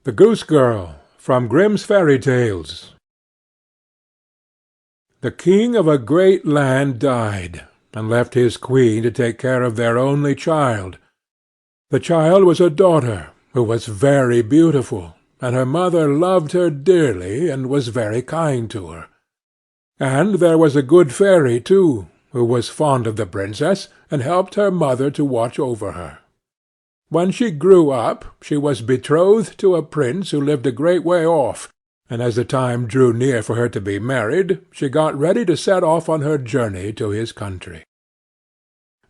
The Goose Girl. From Grimm's Fairy Tales. The king of a great land died, and left his queen to take care of their only child. The child was a daughter, who was very beautiful, and her mother loved her dearly, and was very kind to her. And there was a good fairy too, who was fond of the princess, and helped her mother to watch over her. When she grew up, she was betrothed to a prince who lived a great way off, and as the time drew near for her to be married, she got ready to set off on her journey to his country.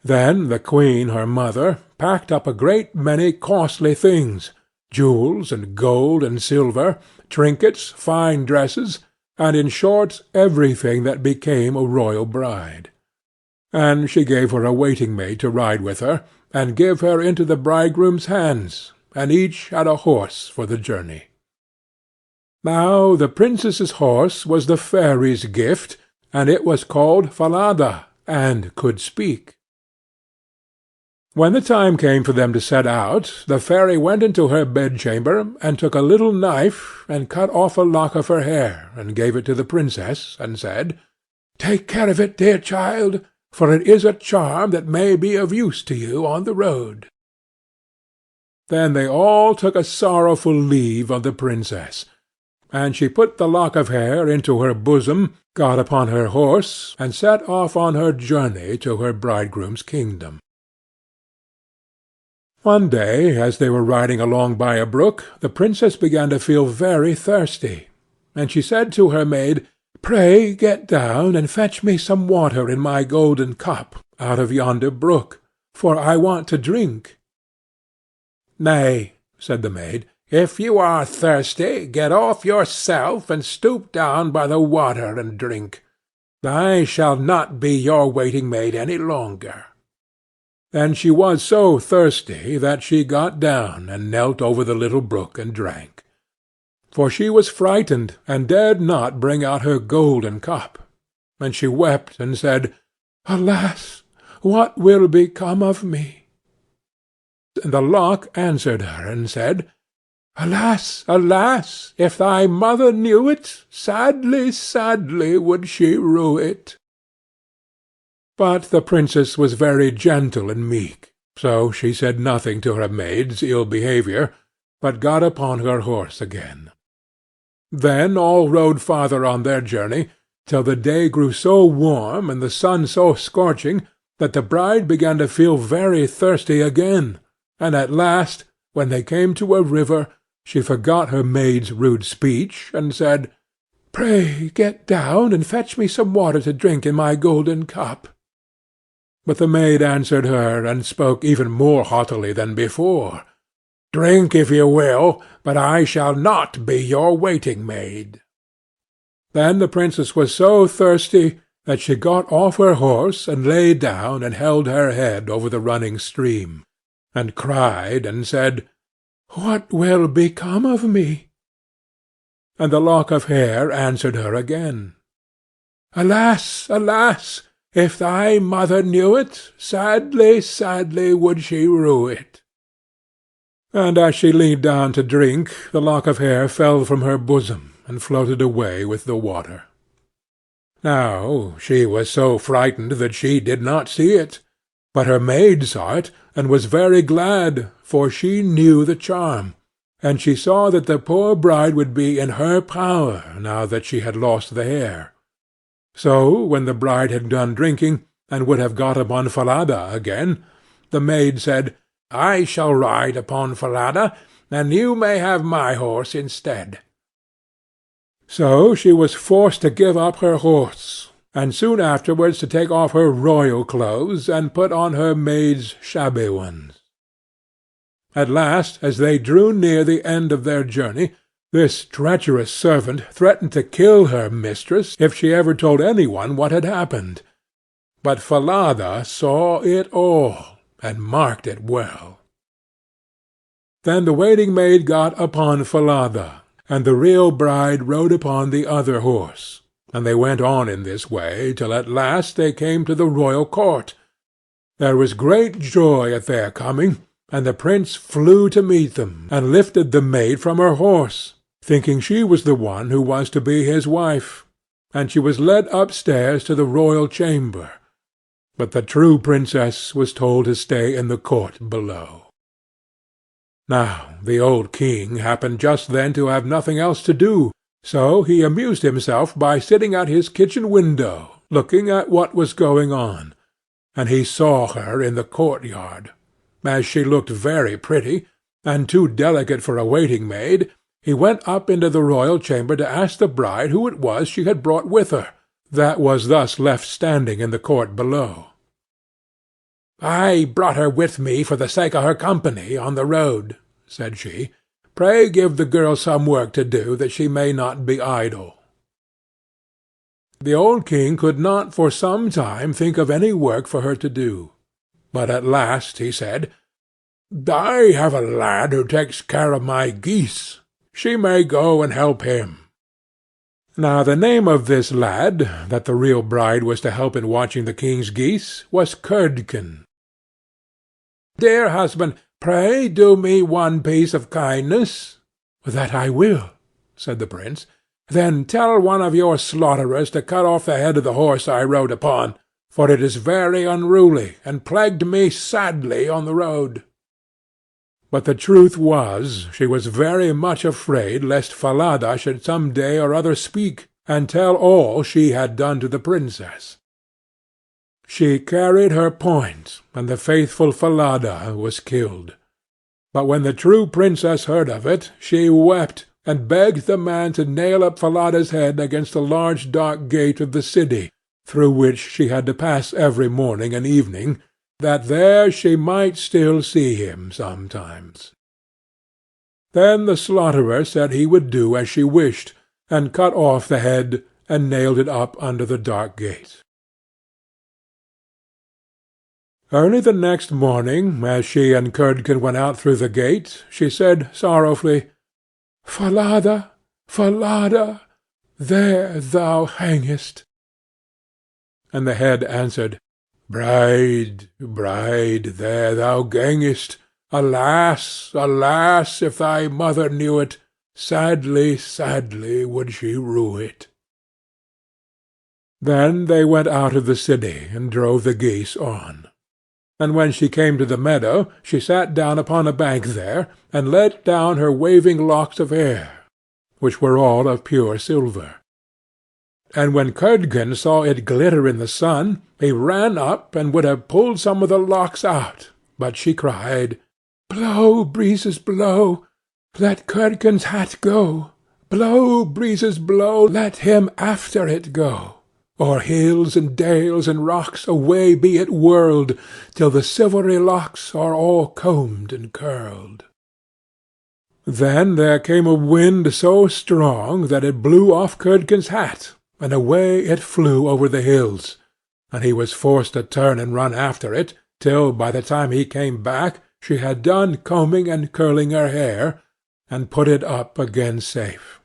Then the queen her mother packed up a great many costly things, jewels and gold and silver, trinkets, fine dresses, and in short everything that became a royal bride. And she gave her a waiting-maid to ride with her, and give her into the bridegroom's hands, and each had a horse for the journey. Now the princess's horse was the fairy's gift, and it was called Falada, and could speak. When the time came for them to set out, the fairy went into her bedchamber, and took a little knife, and cut off a lock of her hair, and gave it to the princess, and said, "Take care of it, dear child, for it is a charm that may be of use to you on the road." Then they all took a sorrowful leave of the princess, and she put the lock of hair into her bosom, got upon her horse, and set off on her journey to her bridegroom's kingdom. One day, as they were riding along by a brook, the princess began to feel very thirsty, and she said to her maid, "Pray get down and fetch me some water in my golden cup out of yonder brook, for I want to drink." "Nay," said the maid, "if you are thirsty, get off yourself, and stoop down by the water and drink. I shall not be your waiting-maid any longer." And she was so thirsty that she got down and knelt over the little brook and drank. For she was frightened, and dared not bring out her golden cup. And she wept, and said, "Alas! what will become of me?" And the lock answered her, and said, "Alas, alas! if thy mother knew it, sadly, sadly would she rue it." But the princess was very gentle and meek, so she said nothing to her maid's ill behaviour, but got upon her horse again. Then all rode farther on their journey, till the day grew so warm, and the sun so scorching, that the bride began to feel very thirsty again, and at last, when they came to a river, she forgot her maid's rude speech, and said, "Pray get down, and fetch me some water to drink in my golden cup." But the maid answered her, and spoke even more haughtily than before, "Drink if you will, but I shall not be your waiting-maid." Then the princess was so thirsty that she got off her horse, and lay down, and held her head over the running stream, and cried, and said, "What will become of me?" And the lock of hair answered her again, "Alas, alas! if thy mother knew it, sadly, sadly would she rue it." And as she leaned down to drink, the lock of hair fell from her bosom, and floated away with the water. Now she was so frightened that she did not see it, but her maid saw it, and was very glad, for she knew the charm, and she saw that the poor bride would be in her power now that she had lost the hair. So when the bride had done drinking, and would have got upon Falada again, the maid said, "I shall ride upon Falada, and you may have my horse instead." So she was forced to give up her horse, and soon afterwards to take off her royal clothes, and put on her maid's shabby ones. At last, as they drew near the end of their journey, this treacherous servant threatened to kill her mistress if she ever told any one what had happened. But Falada saw it all, and marked it well. Then the waiting-maid got upon Falada, and the real bride rode upon the other horse, and they went on in this way till at last they came to the royal court. There was great joy at their coming, and the prince flew to meet them, and lifted the maid from her horse, thinking she was the one who was to be his wife, and she was led upstairs to the royal chamber, but the true princess was told to stay in the court below. Now the old king happened just then to have nothing else to do, so he amused himself by sitting at his kitchen window, looking at what was going on, and he saw her in the courtyard. As she looked very pretty, and too delicate for a waiting-maid, he went up into the royal chamber to ask the bride who it was she had brought with her, that was thus left standing in the court below. "I brought her with me for the sake of her company on the road," said she. "Pray give the girl some work to do, that she may not be idle." The old king could not for some time think of any work for her to do, but at last he said, "I have a lad who takes care of my geese. She may go and help him." Now the name of this lad, that the real bride was to help in watching the king's geese, was Curdken. "Dear husband, pray do me one piece of kindness." "That I will," said the prince. "Then tell one of your slaughterers to cut off the head of the horse I rode upon, for it is very unruly, and plagued me sadly on the road." But the truth was, she was very much afraid lest Falada should some day or other speak, and tell all she had done to the princess. She carried her point, and the faithful Falada was killed. But when the true princess heard of it, she wept, and begged the man to nail up Falada's head against the large dark gate of the city, through which she had to pass every morning and evening, that there she might still see him sometimes. Then the slaughterer said he would do as she wished, and cut off the head, and nailed it up under the dark gate. Early the next morning, as she and Curdken went out through the gate, she said sorrowfully, "Falada, Falada, there thou hangest." And the head answered, "Bride, bride, there thou gangest. Alas, alas, if thy mother knew it, sadly, sadly would she rue it." Then they went out of the city, and drove the geese on. And when she came to the meadow, she sat down upon a bank there, and let down her waving locks of hair, which were all of pure silver. And when Curdken saw it glitter in the sun, he ran up and would have pulled some of the locks out, but she cried, "Blow, breezes, blow! Let Curdken's hat go! Blow, breezes, blow! Let him after it go! O'er hills and dales and rocks away be it whirled, till the silvery locks are all combed and curled." Then there came a wind so strong that it blew off Curdken's hat, and away it flew over the hills, and he was forced to turn and run after it, till by the time he came back she had done combing and curling her hair, and put it up again safe.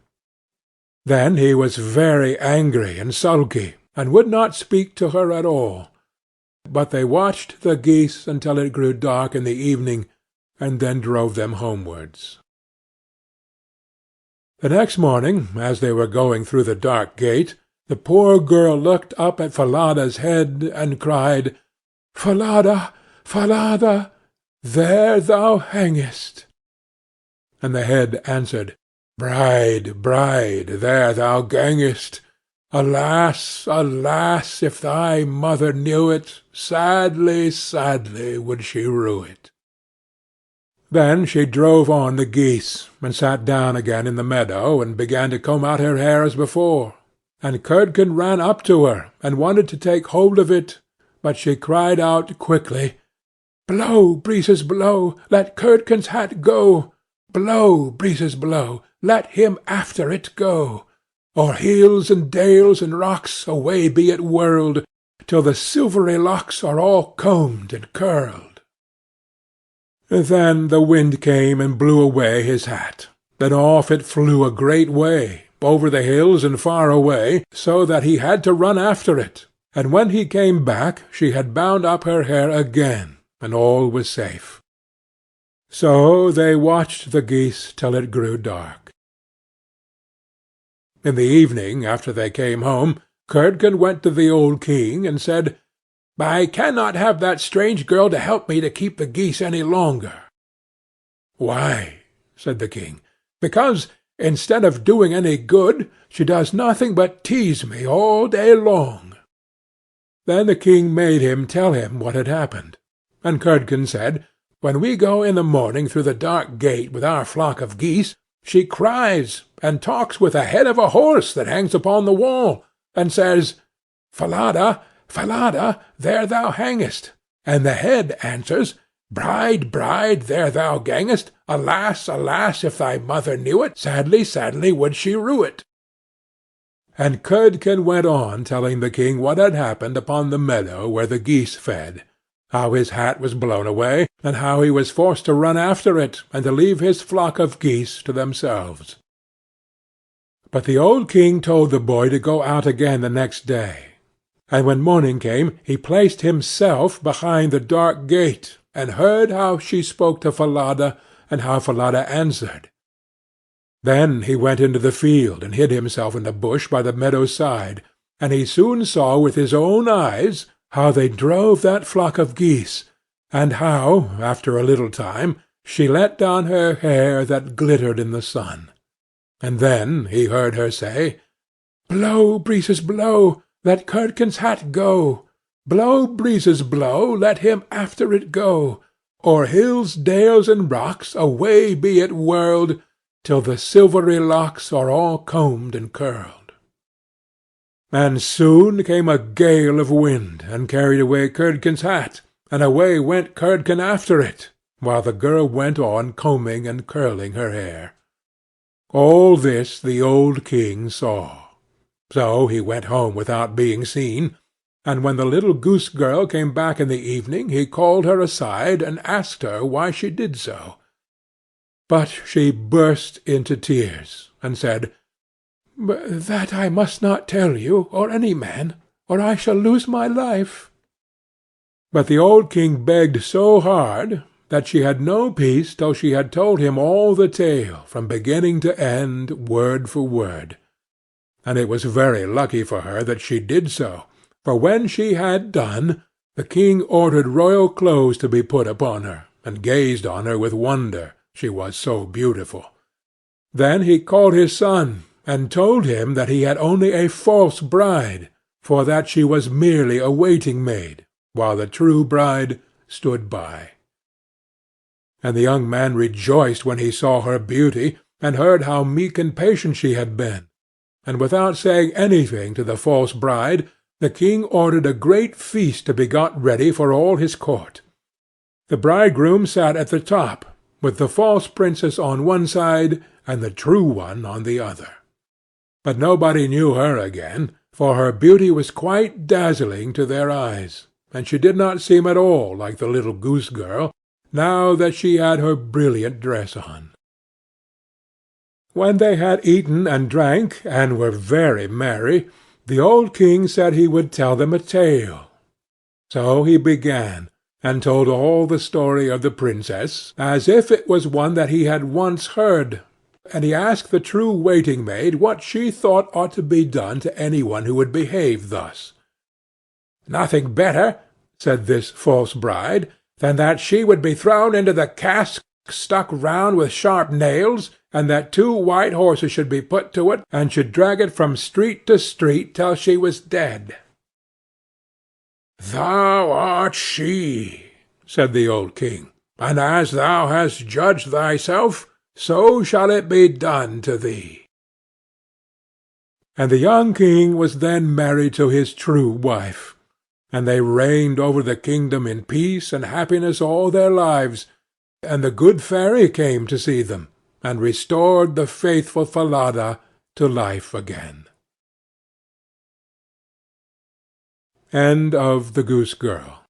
Then he was very angry and sulky, and would not speak to her at all. But they watched the geese until it grew dark in the evening, and then drove them homewards. The next morning, as they were going through the dark gate, the poor girl looked up at Falada's head, and cried, "Falada, Falada, there thou hangest." And the head answered, "Bride, bride, there thou gangest. Alas, alas, if thy mother knew it, sadly, sadly would she rue it." Then she drove on the geese, and sat down again in the meadow, and began to comb out her hair as before. And Curdken ran up to her, and wanted to take hold of it, but she cried out quickly, "Blow, breezes, blow! Let Curdken's hat go! Blow, breezes, blow! Let him after it go! O'er hills and dales and rocks away be it whirled, till the silvery locks are all combed and curled." Then the wind came and blew away his hat. Then off it flew a great way, over the hills and far away, so that he had to run after it, and when he came back she had bound up her hair again, and all was safe. So they watched the geese till it grew dark. In the evening, after they came home, Curdken went to the old king and said, "I cannot have that strange girl to help me to keep the geese any longer." "Why?" said the king. "Because, instead of doing any good, she does nothing but tease me all day long." Then the king made him tell him what had happened, and Curdken said, "When we go in the morning through the dark gate with our flock of geese, she cries and talks with the head of a horse that hangs upon the wall, and says, 'Falada, Falada, there thou hangest,' and the head answers, 'Bride, bride, there thou gangest, alas, alas, if thy mother knew it, sadly, sadly would she rue it.'" And Curdken went on telling the king what had happened upon the meadow where the geese fed, how his hat was blown away, and how he was forced to run after it, and to leave his flock of geese to themselves. But the old king told the boy to go out again the next day, and when morning came he placed himself behind the dark gate, and heard how she spoke to Falada, and how Falada answered. Then he went into the field, and hid himself in the bush by the meadow's side, and he soon saw with his own eyes how they drove that flock of geese, and how, after a little time, she let down her hair that glittered in the sun. And then he heard her say, "Blow, breezes, blow, let Curdken's hat go. Blow, breezes, blow, let him after it go. O'er hills, dales, and rocks, away be it whirled, till the silvery locks are all combed and curled." And soon came a gale of wind, and carried away Curdken's hat, and away went Curdken after it, while the girl went on combing and curling her hair. All this the old king saw. So he went home without being seen, and when the little goose girl came back in the evening he called her aside and asked her why she did so. But she burst into tears, and said, "That I must not tell you, or any man, or I shall lose my life." But the old king begged so hard that she had no peace till she had told him all the tale, from beginning to end, word for word. And it was very lucky for her that she did so, for when she had done, the king ordered royal clothes to be put upon her, and gazed on her with wonder, she was so beautiful. Then he called his son, and told him that he had only a false bride, for that she was merely a waiting-maid, while the true bride stood by. And the young man rejoiced when he saw her beauty, and heard how meek and patient she had been. And without saying anything to the false bride, the king ordered a great feast to be got ready for all his court. The bridegroom sat at the top, with the false princess on one side, and the true one on the other. But nobody knew her again, for her beauty was quite dazzling to their eyes, and she did not seem at all like the little goose girl, now that she had her brilliant dress on. When they had eaten and drank, and were very merry, the old king said he would tell them a tale. So he began, and told all the story of the princess, as if it was one that he had once heard, and he asked the true waiting-maid what she thought ought to be done to any one who would behave thus. "Nothing better," said this false bride, "than that she would be thrown into the cask stuck round with sharp nails, and that 2 white horses should be put to it, and should drag it from street to street till she was dead." "Thou art she," said the old king, "and as thou hast judged thyself, so shall it be done to thee." And the young king was then married to his true wife, and they reigned over the kingdom in peace and happiness all their lives, and the good fairy came to see them, and restored the faithful Falada to life again. End of The Goose Girl.